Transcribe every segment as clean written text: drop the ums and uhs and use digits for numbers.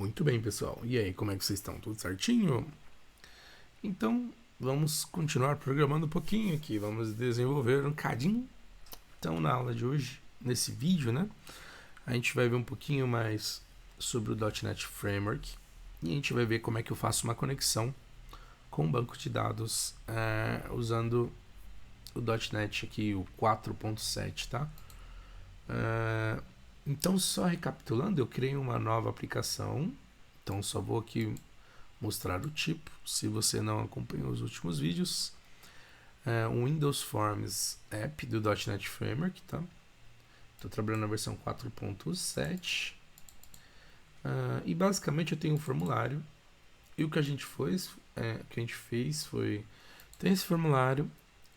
Muito bem, pessoal. E aí, como é que vocês estão? Tudo certinho? Então, vamos continuar programando um pouquinho aqui. Vamos desenvolver um cadinho. Então, na aula de hoje, nesse vídeo, né? A gente vai ver um pouquinho mais sobre o .NET Framework. E a gente vai ver como é que eu faço uma conexão com um banco de dados usando o .NET aqui, o 4.7, tá? Então, só recapitulando, eu criei uma nova aplicação. Então, só vou aqui mostrar o tipo, se você não acompanhou os últimos vídeos. Um Windows Forms App do .NET Framework, tá? Estou trabalhando na versão 4.7. E basicamente eu tenho um formulário. E o que a gente fez foi... Tem esse formulário,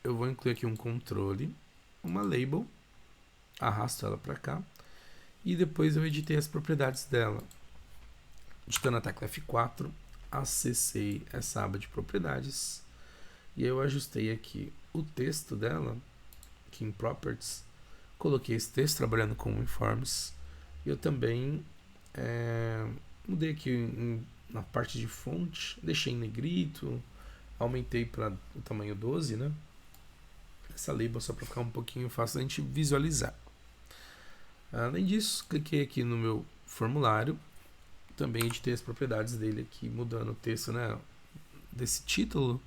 eu vou incluir aqui um controle, uma label, arrasto ela para cá, e depois eu editei as propriedades dela. Digitando a tecla F4, acessei essa aba de propriedades, e aí eu ajustei aqui o texto dela, aqui em Properties, coloquei esse texto trabalhando com Informs, e eu também mudei aqui na parte de fonte, deixei em negrito, aumentei para o tamanho 12, né? Essa label só para ficar um pouquinho fácil a gente visualizar. Além disso, cliquei aqui no meu formulário, também editei as propriedades dele aqui, mudando o texto, né, desse título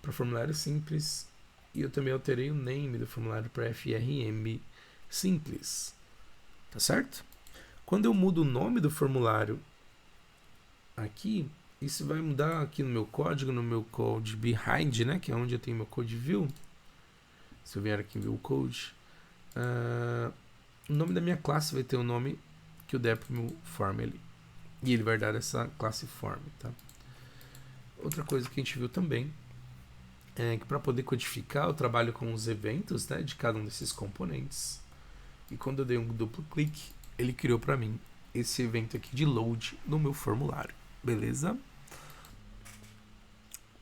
para formulário simples, e eu também alterei o name do formulário para FRM simples, tá certo? Quando eu mudo o nome do formulário aqui, isso vai mudar aqui no meu código, no meu code behind, né, que é onde eu tenho meu code view. Se eu vier aqui em view code, o nome da minha classe vai ter o nome que eu der para o meu form ali. E ele vai dar essa classe form, tá? Outra coisa que a gente viu também é que para poder codificar eu trabalho com os eventos, né, de cada um desses componentes. E quando eu dei um duplo clique, ele criou para mim esse evento aqui de load no meu formulário. Beleza?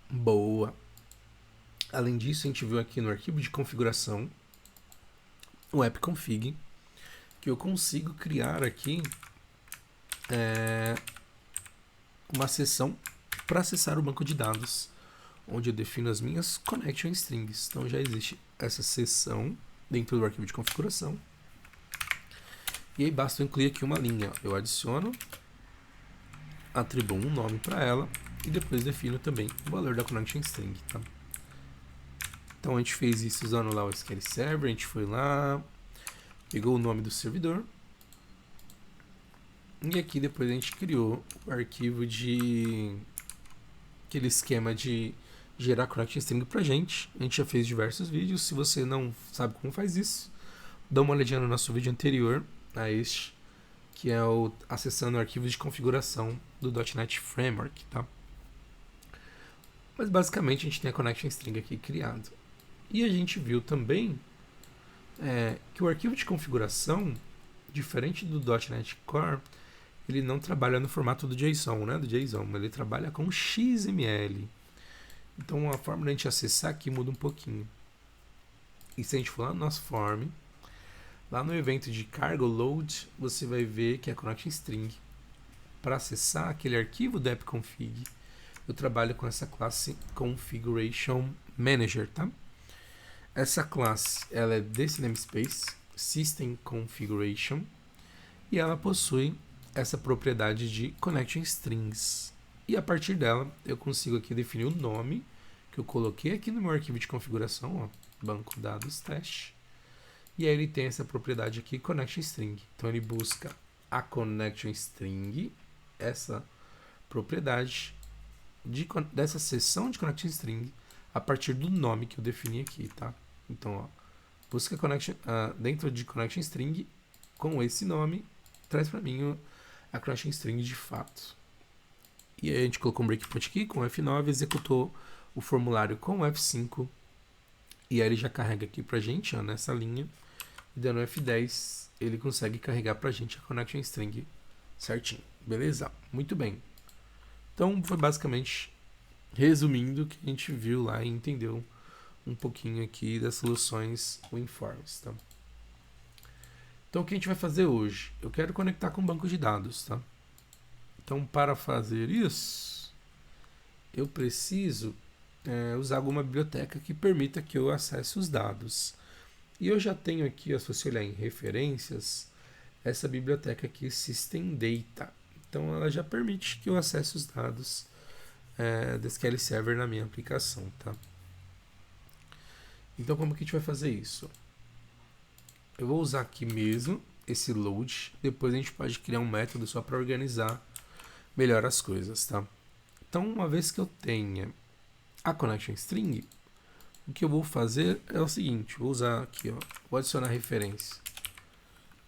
Boa! Além disso, a gente viu aqui no arquivo de configuração o app-config, que eu consigo criar aqui uma seção para acessar o banco de dados, onde eu defino as minhas connection strings. Então já existe essa seção dentro do arquivo de configuração. E aí basta eu incluir aqui uma linha. Eu adiciono, atribuo um nome para ela e depois defino também o valor da connection string, tá? Então a gente fez isso usando lá o SQL Server, a gente foi lá, pegou o nome do servidor, e aqui depois a gente criou o arquivo de aquele esquema de gerar connection string pra gente. A gente já fez diversos vídeos. Se você não sabe como faz isso, dá uma olhadinha no nosso vídeo anterior a este, que é o acessando o arquivo de configuração do .NET Framework, tá? Mas basicamente a gente tem a connection string aqui criado. E a gente viu também que o arquivo de configuração, diferente do .NET Core, ele não trabalha no formato do JSON, né? Do JSON, ele trabalha com XML. Então a forma de a gente acessar aqui muda um pouquinho. E se a gente for lá no nosso form, lá no evento de cargo load, você vai ver que é a connection string. Para acessar aquele arquivo do app-config, eu trabalho com essa classe configuration manager, tá? Essa classe, ela é desse namespace, system configuration, e ela possui essa propriedade de connection strings. E a partir dela, eu consigo aqui definir o nome que eu coloquei aqui no meu arquivo de configuração, ó, banco dados teste. E aí ele tem essa propriedade aqui, connection string. Então ele busca a connection string, essa propriedade dessa seção de connection string, a partir do nome que eu defini aqui, tá? Então, ó, busca connection dentro de connection string com esse nome, traz para mim a connection string de fato. E aí a gente colocou um breakpoint aqui com F9, executou o formulário com F5, e aí ele já carrega aqui pra gente, ó, nessa linha, e dando F10, ele consegue carregar pra gente a connection string certinho. Beleza? Muito bem. Então foi basicamente, resumindo, o que a gente viu lá e entendeu um pouquinho aqui das soluções WinForms, tá? Então o que a gente vai fazer hoje? Eu quero conectar com o banco de dados, tá? Então, para fazer isso, eu preciso usar alguma biblioteca que permita que eu acesse os dados. E eu já tenho aqui, se você olhar em referências, essa biblioteca aqui, System Data. Então, ela já permite que eu acesse os dados do SQL Server na minha aplicação, tá? Então, como que a gente vai fazer isso? Eu vou usar aqui mesmo esse load. Depois a gente pode criar um método só para organizar melhor as coisas, tá? Então, uma vez que eu tenha a connection string, o que eu vou fazer é o seguinte, vou usar aqui, ó, vou adicionar a referência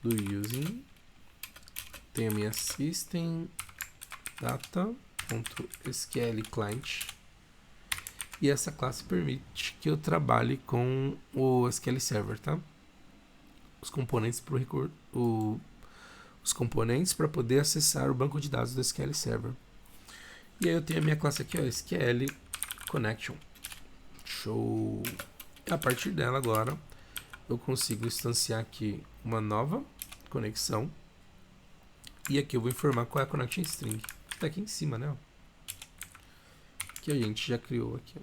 do using, tem a minha system data.sql client, e essa classe permite que eu trabalhe com o SQL Server, tá? Os componentes os componentes para poder acessar o banco de dados do SQL Server. E aí eu tenho a minha classe aqui, ó, SQL Connection. Show! A partir dela agora eu consigo instanciar aqui uma nova conexão. E aqui eu vou informar qual é a connection string. Está aqui em cima, né? Que a gente já criou aqui.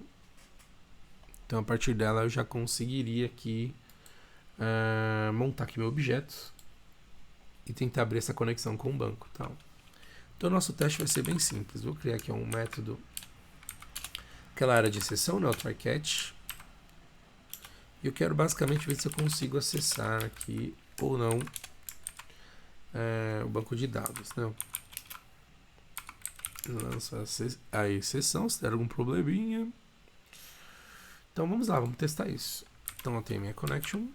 Então a partir dela eu já conseguiria aqui montar aqui meu objeto e tentar abrir essa conexão com o banco, tá? Então o nosso teste vai ser bem simples. Vou criar aqui um método, aquela área de exceção, né, o try catch. E eu quero basicamente ver se eu consigo acessar aqui ou não o banco de dados, né? Lança a exceção se der algum probleminha. Então vamos lá, vamos testar isso. Então eu tenho minha connection,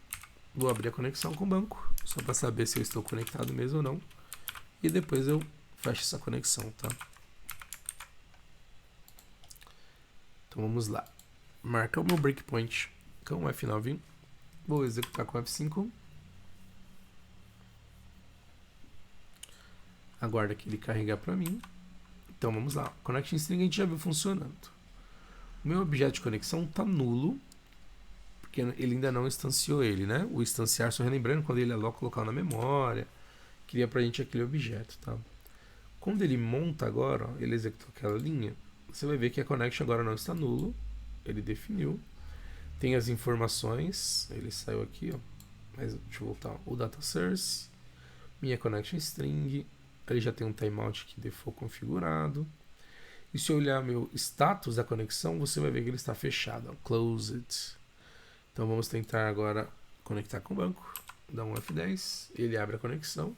vou abrir a conexão com o banco, só para saber se eu estou conectado mesmo ou não. E depois eu fecho essa conexão, tá? Então vamos lá. Marca o meu breakpoint com o F9. Vou executar com o F5. Aguarda que ele carregar para mim. Então vamos lá. Connection string a gente já viu funcionando. O meu objeto de conexão está nulo, porque ele ainda não instanciou ele, né? O instanciar, só relembrando, quando ele aloca o local na memória, cria pra gente aquele objeto, tá? Quando ele monta agora, ó, ele executou aquela linha, você vai ver que a connection agora não está nulo, ele definiu, tem as informações, ele saiu aqui, ó, mas deixa eu voltar, o data source, minha connection string, ele já tem um timeout que default configurado, e se eu olhar meu status da conexão, você vai ver que ele está fechado, ó, closed. Então vamos tentar agora conectar com o banco, dá um F10, ele abre a conexão,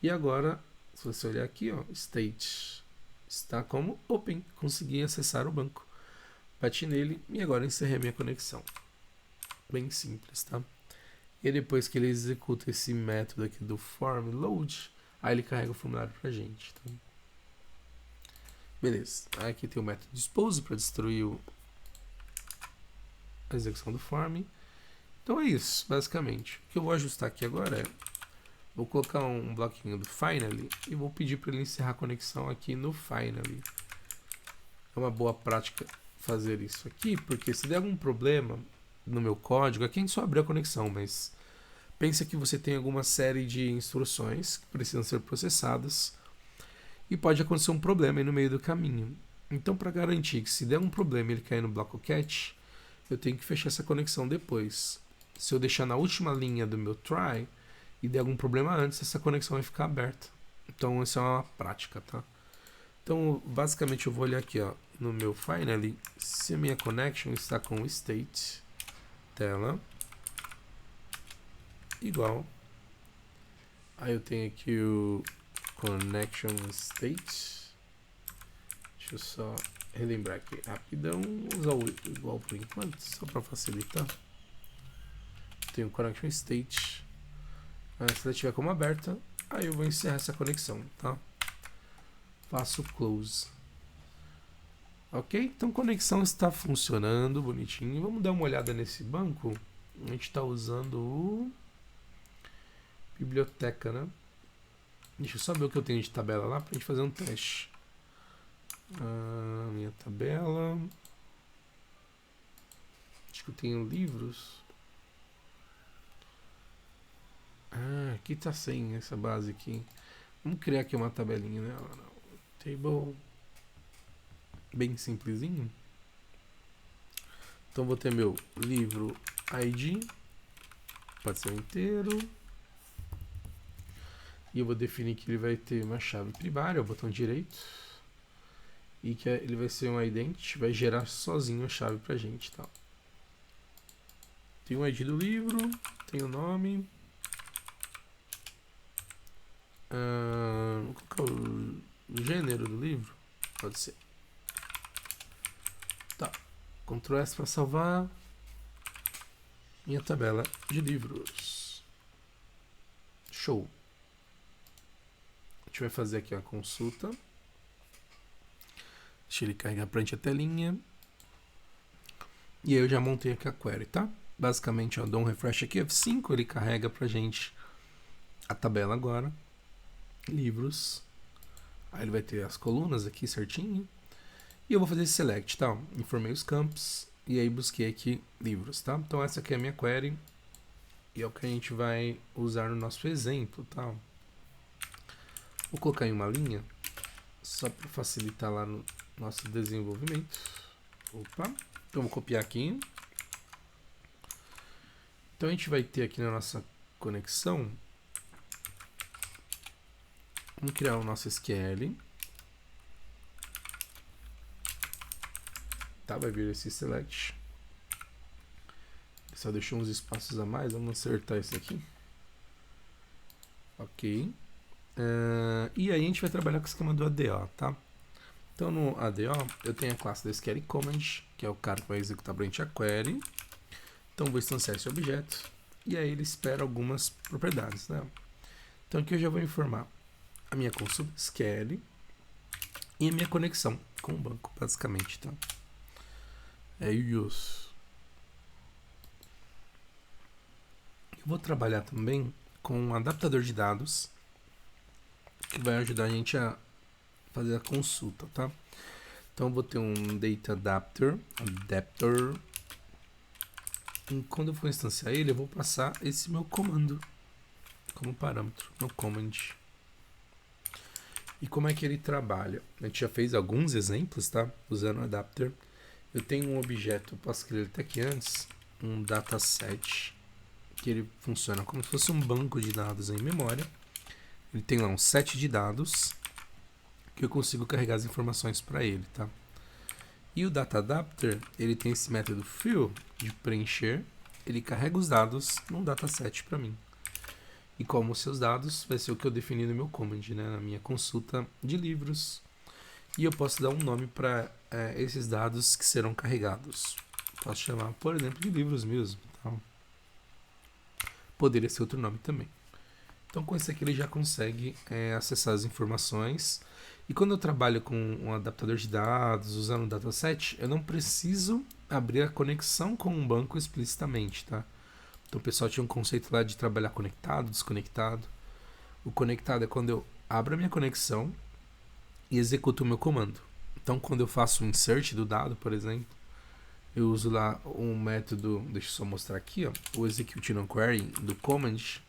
e agora, se você olhar aqui, ó, state está como open, consegui acessar o banco. Bati nele e agora encerrei a minha conexão. Bem simples, tá? E depois que ele executa esse método aqui do form load, aí ele carrega o formulário pra gente. Tá? Beleza. Aí aqui tem o método dispose para destruir a execução do form. Então é isso, basicamente. O que eu vou ajustar aqui agora é, vou colocar um bloquinho do finally e vou pedir para ele encerrar a conexão aqui no finally. É uma boa prática fazer isso aqui, porque se der algum problema no meu código, aqui a gente só abriu a conexão, mas pensa que você tem alguma série de instruções que precisam ser processadas e pode acontecer um problema aí no meio do caminho. Então, para garantir que se der um problema e ele cair no bloco catch, eu tenho que fechar essa conexão depois. Se eu deixar na última linha do meu try e der algum problema antes, essa conexão vai ficar aberta. Então, essa é uma prática, tá? Então, basicamente, eu vou olhar aqui, ó, no meu finally, se a minha connection está com o state tela igual. Aí eu tenho aqui o connection state. Deixa eu só relembrar aqui rapidão. Vou usar o igual por enquanto, só para facilitar. Tenho connection state. Se ela estiver como aberta, aí eu vou encerrar essa conexão, tá? Faço close. Ok? Então a conexão está funcionando bonitinho. Vamos dar uma olhada nesse banco. A gente está usando o biblioteca, né? Deixa eu só ver o que eu tenho de tabela lá para a gente fazer um teste. Minha tabela. Acho que eu tenho livros. Aqui tá sem essa base aqui. Vamos criar aqui uma tabelinha, né? Table. Bem simplesinho. Então vou ter meu livro ID. Pode ser inteiro. E eu vou definir que ele vai ter uma chave primária, o botão direito. E que ele vai ser um ident, vai gerar sozinho a chave pra gente, tá? Tem o ID do livro, tem o nome. Qual é o gênero do livro? Pode ser. Tá. Ctrl S para salvar. Minha tabela de livros. Show. A gente vai fazer aqui a consulta. Deixa ele carregar pra gente a telinha. E aí eu já montei aqui a query, tá? Basicamente, eu dou um refresh aqui, F5, ele carrega pra gente a tabela agora. Livros. Aí ele vai ter as colunas aqui certinho. E eu vou fazer esse select, tá? Informei os campos e aí busquei aqui livros, tá? Então essa aqui é a minha query e é o que a gente vai usar no nosso exemplo, tá? Vou colocar em uma linha só para facilitar lá no nosso desenvolvimento. Opa! Então vou copiar aqui. Então a gente vai ter aqui na nossa conexão, vamos criar o nosso SQL. Tá, vai vir esse select. Só deixou uns espaços a mais, vamos acertar isso aqui. Ok. E aí a gente vai trabalhar com o esquema do ADO, tá? Então no ADO eu tenho a classe do SQL Command, que é o cara que vai executar pra gente a query. Então vou instanciar esse objeto e aí ele espera algumas propriedades, né? Então aqui eu já vou informar a minha consulta SQL e a minha conexão com o banco, basicamente, tá? É isso. Eu vou trabalhar também com um adaptador de dados que vai ajudar a gente a fazer a consulta, tá? Então eu vou ter um data adapter. E quando eu for instanciar ele, eu vou passar esse meu comando como parâmetro, meu command. E como é que ele trabalha? A gente já fez alguns exemplos, tá? Usando o adapter. Eu tenho um objeto, posso escrever até aqui antes, um dataset, que ele funciona como se fosse um banco de dados em memória. Ele tem lá um set de dados que eu consigo carregar as informações para ele, tá? E o data adapter, ele tem esse método fill de preencher, ele carrega os dados num dataset para mim. E como seus dados vai ser o que eu defini no meu command, né, na minha consulta de livros. E eu posso dar um nome para esses dados que serão carregados. Posso chamar, por exemplo, de livros mesmo. Tá? Poderia ser outro nome também. Então com esse aqui ele já consegue acessar as informações. E quando eu trabalho com um adaptador de dados, usando um dataset, eu não preciso abrir a conexão com um banco explicitamente, tá? Então o pessoal tinha um conceito lá de trabalhar conectado, desconectado. O conectado é quando eu abro a minha conexão e executo o meu comando. Então quando eu faço o insert do dado, por exemplo, eu uso lá um método, deixa eu só mostrar aqui, ó, o execute on query do command.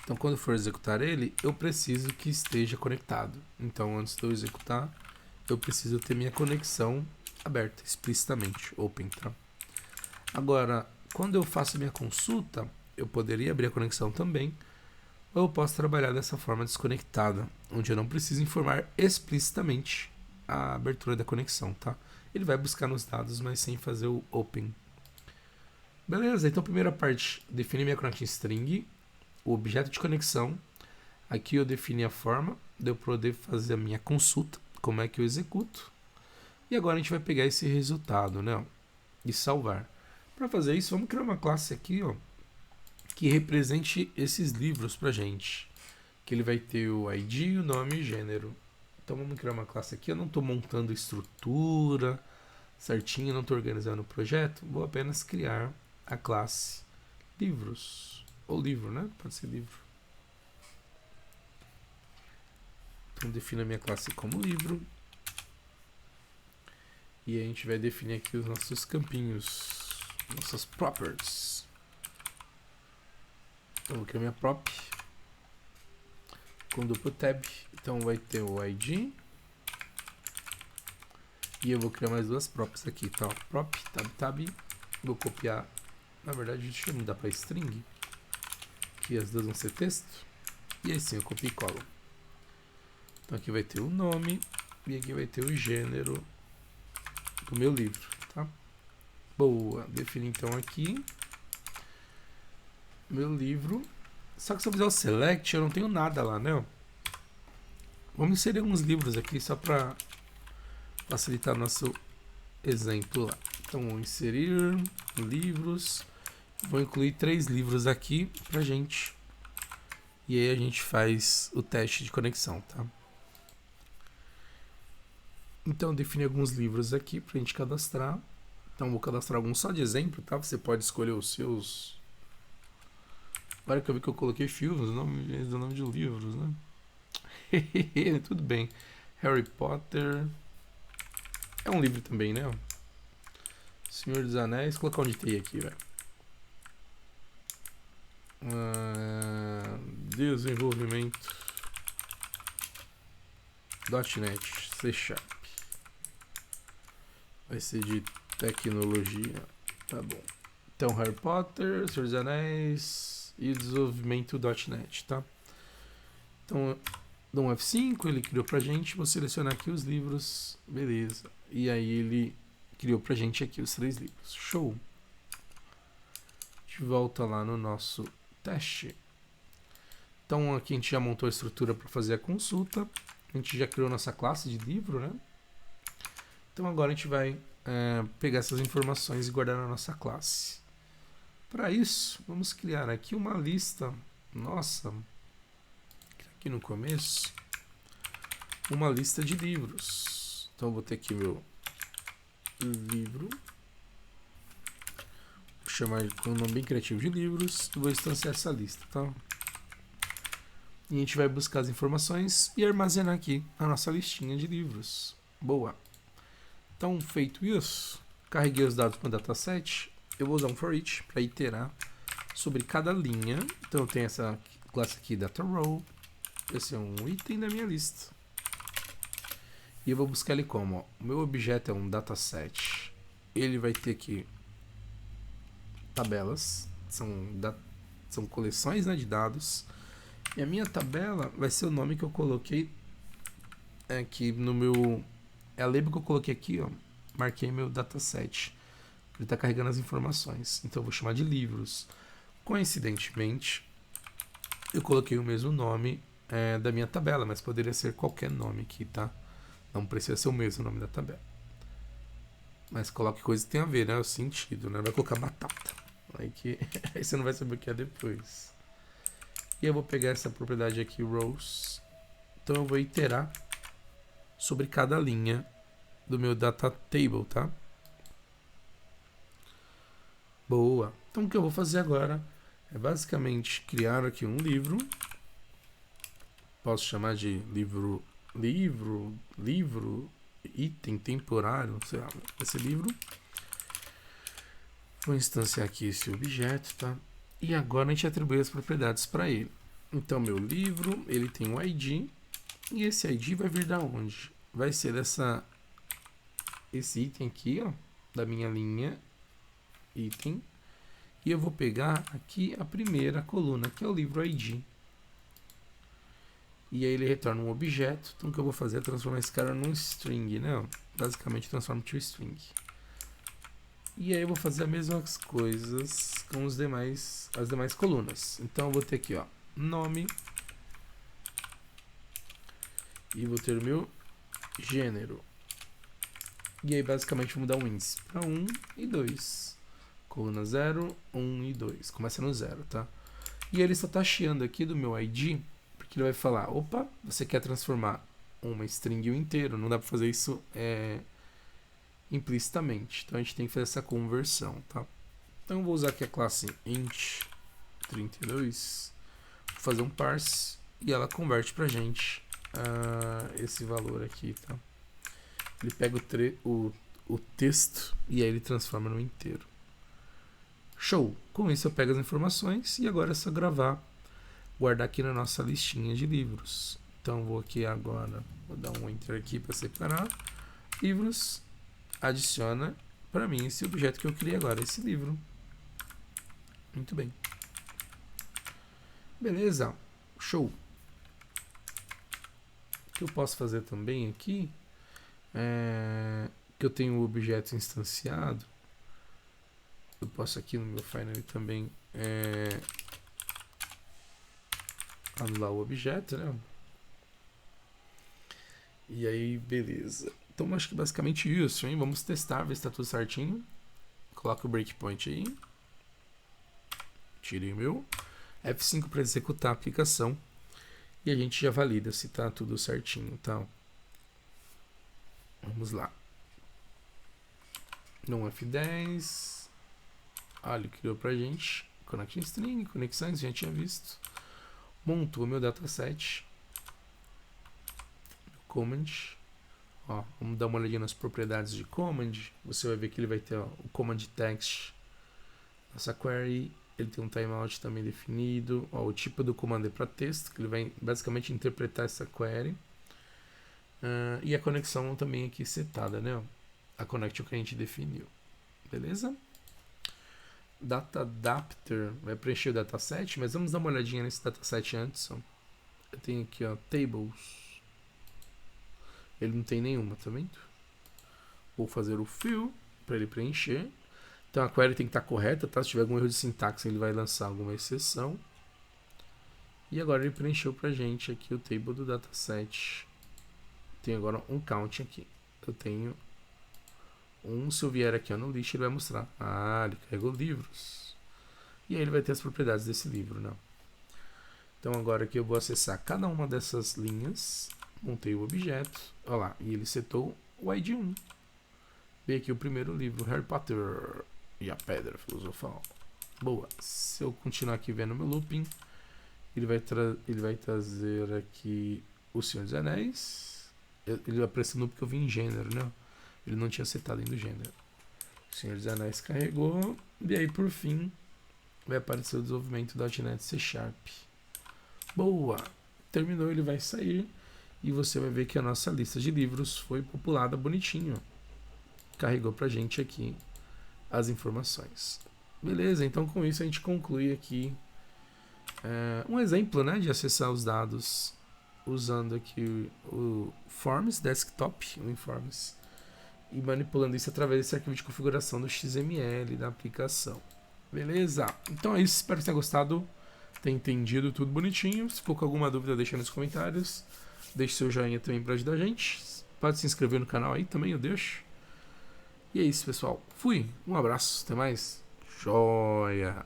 Então quando for executar ele, eu preciso que esteja conectado. Então antes de eu executar, eu preciso ter minha conexão aberta, explicitamente, open, tá? Agora, quando eu faço minha consulta, eu poderia abrir a conexão também, ou eu posso trabalhar dessa forma desconectada, onde eu não preciso informar explicitamente a abertura da conexão, tá? Ele vai buscar nos dados, mas sem fazer o open. Beleza, então a primeira parte, define minha connection string, o objeto de conexão. Aqui eu defini a forma de eu poder fazer a minha consulta, como é que eu executo. E agora a gente vai pegar esse resultado, né, e salvar. Para fazer isso, vamos criar uma classe aqui, ó, que represente esses livros pra gente. Que ele vai ter o ID, o nome e o gênero. Então vamos criar uma classe aqui. Eu não estou montando estrutura certinho, não estou organizando o projeto. Vou apenas criar a classe livros. Ou livro, né? Pode ser livro. Então defino a minha classe como livro. E a gente vai definir aqui os nossos campinhos, nossas properties. Então vou criar minha prop. com duplo tab. Então vai ter o ID. E eu vou criar mais duas props aqui, tá? Prop, tab. Vou copiar. Na verdade, deixa eu mudar para string. Que as duas vão ser texto. E aí sim, eu copio e colo. Então aqui vai ter o nome. E aqui vai ter o gênero do meu livro, tá? Boa. Defini então aqui meu livro. Só que se eu fizer o select, eu não tenho nada lá, né? Vamos inserir alguns livros aqui só para facilitar nosso exemplo lá. Então, vou inserir livros. Vou incluir 3 livros aqui pra gente. E aí a gente faz o teste de conexão, tá? Então, defini alguns livros aqui pra gente cadastrar. Então, vou cadastrar alguns só de exemplo, tá? Você pode escolher os seus. Agora que eu vi que eu coloquei filmes, do nome de livros, né? Tudo bem. Harry Potter. É um livro também, né? Senhor dos Anéis. Vou colocar um DT aqui, velho. Desenvolvimento .NET C Sharp. Vai ser de tecnologia. Tá bom. Então, Harry Potter, Senhor dos Anéis e desenvolvimento .NET, tá? Então, dou um F5, ele criou pra gente. Vou selecionar aqui os livros. Beleza. E aí ele criou pra gente aqui os 3 livros. Show! A gente volta lá no nosso teste. Então aqui a gente já montou a estrutura para fazer a consulta. A gente já criou nossa classe de livro, né? Então agora a gente vai pegar essas informações e guardar na nossa classe. Para isso, vamos criar aqui uma lista. Nossa, aqui no começo, uma lista de livros. Então eu vou ter aqui meu livro. Vou chamar com um nome bem criativo de livros. E vou instanciar essa lista, tá? E a gente vai buscar as informações e armazenar aqui a nossa listinha de livros. Boa! Então, feito isso, carreguei os dados para o dataset. Eu vou usar um for each para iterar sobre cada linha. Então, eu tenho essa classe aqui, data row. Esse é um item da minha lista. E eu vou buscar ele como? Ó, o meu objeto é um dataset. Ele vai ter aqui tabelas. São coleções, né, de dados. E a minha tabela vai ser o nome que eu coloquei aqui no meu... É a label que eu coloquei aqui, ó. Marquei meu dataset. Ele está carregando as informações. Então eu vou chamar de livros. Coincidentemente, eu coloquei o mesmo nome da minha tabela, mas poderia ser qualquer nome aqui, tá? Não precisa ser o mesmo nome da tabela. Mas coloque coisa que tem a ver, né? O sentido, né? Vai colocar batata. Aí você não vai saber o que é depois. E eu vou pegar essa propriedade aqui, rows. Então eu vou iterar sobre cada linha do meu data table, tá? Boa. Então o que eu vou fazer agora é basicamente criar aqui um livro. Posso chamar de livro, item temporário, sei lá, esse livro. Vou instanciar aqui esse objeto, tá? E agora a gente atribui as propriedades para ele. Então, meu livro, ele tem um ID. E esse ID vai vir da onde? Vai ser esse item aqui, ó, da minha linha item. E eu vou pegar aqui a primeira coluna, que é o livro ID. E aí ele retorna um objeto. Então, o que eu vou fazer é transformar esse cara num string, né? Basicamente, transforma to string. E aí eu vou fazer as mesmas coisas com as demais colunas. Então eu vou ter aqui, ó, nome. E vou ter o meu gênero. E aí basicamente vou mudar o índice para 1 e 2. Coluna 0, 1 e 2. Começa no 0, tá? E ele só tá chiando aqui do meu ID, porque ele vai falar, opa, você quer transformar uma string inteiro. Não dá para fazer isso implicitamente. Então a gente tem que fazer essa conversão, tá? Então eu vou usar aqui a classe int32, vou fazer um parse e ela converte pra gente esse valor aqui, tá? Ele pega o texto e aí ele transforma no inteiro. Show! Com isso eu pego as informações e agora é só gravar guardar aqui na nossa listinha de livros. Então vou aqui agora, vou dar um enter aqui para separar. Livros, adiciona para mim esse objeto que eu criei agora, esse livro. Muito bem. Beleza, show. O que eu posso fazer também aqui é que eu tenho o objeto instanciado. Eu posso aqui no meu Final também anular o objeto, né? E aí, beleza. Então, acho que basicamente isso, hein? Vamos testar, ver se tá tudo certinho. Coloca o breakpoint aí. Tirei o meu. F5 para executar a aplicação. E a gente já valida se tá tudo certinho, tá? Vamos lá. No F10. Ele criou pra gente. Connection string, conexões, já tinha visto. Montou o meu dataset. Command. Ó, vamos dar uma olhadinha nas propriedades de command. Você vai ver que ele vai ter o command text. Nossa query. Ele tem um timeout também definido. Ó, o tipo do comando é para texto, que ele vai basicamente interpretar essa query. E a conexão também aqui setada, né? A connection que a gente definiu. Beleza? Data adapter vai preencher o dataset, mas vamos dar uma olhadinha nesse dataset antes. Ó. Eu tenho aqui, ó, tables. Ele não tem nenhuma, tá vendo? Vou fazer o fill para ele preencher. Então a query tem que estar correta, tá? Se tiver algum erro de sintaxe, ele vai lançar alguma exceção. E agora ele preencheu pra gente aqui o table do dataset. Tem agora um count aqui. Eu tenho se eu vier aqui no list, ele vai mostrar. Ele carregou livros. E aí ele vai ter as propriedades desse livro, né? Então agora aqui eu vou acessar cada uma dessas linhas. Montei o objeto. Olha lá, e ele setou o ID 1. Veio aqui o primeiro livro, Harry Potter e a Pedra Filosofal. Boa. Se eu continuar aqui vendo meu looping, ele vai trazer aqui o Senhor dos Anéis. Ele apareceu no porque eu vim em gênero, né? Ele não tinha setado ainda o gênero. O Senhor dos Anéis carregou. E aí, por fim, vai aparecer o desenvolvimento do .NET C#. Boa. Terminou, ele vai sair. E você vai ver que a nossa lista de livros foi populada bonitinho. Carregou pra gente aqui as informações. Beleza, então com isso a gente conclui aqui um exemplo, né, de acessar os dados usando aqui o Forms Desktop, o Informs, e manipulando isso através desse arquivo de configuração do XML da aplicação. Beleza? Então é isso, espero que tenha gostado, tenha entendido tudo bonitinho. Se for com alguma dúvida, deixa nos comentários. Deixe seu joinha também para ajudar a gente. Pode se inscrever no canal aí também, eu deixo. E é isso, pessoal. Fui. Um abraço. Até mais. Joia.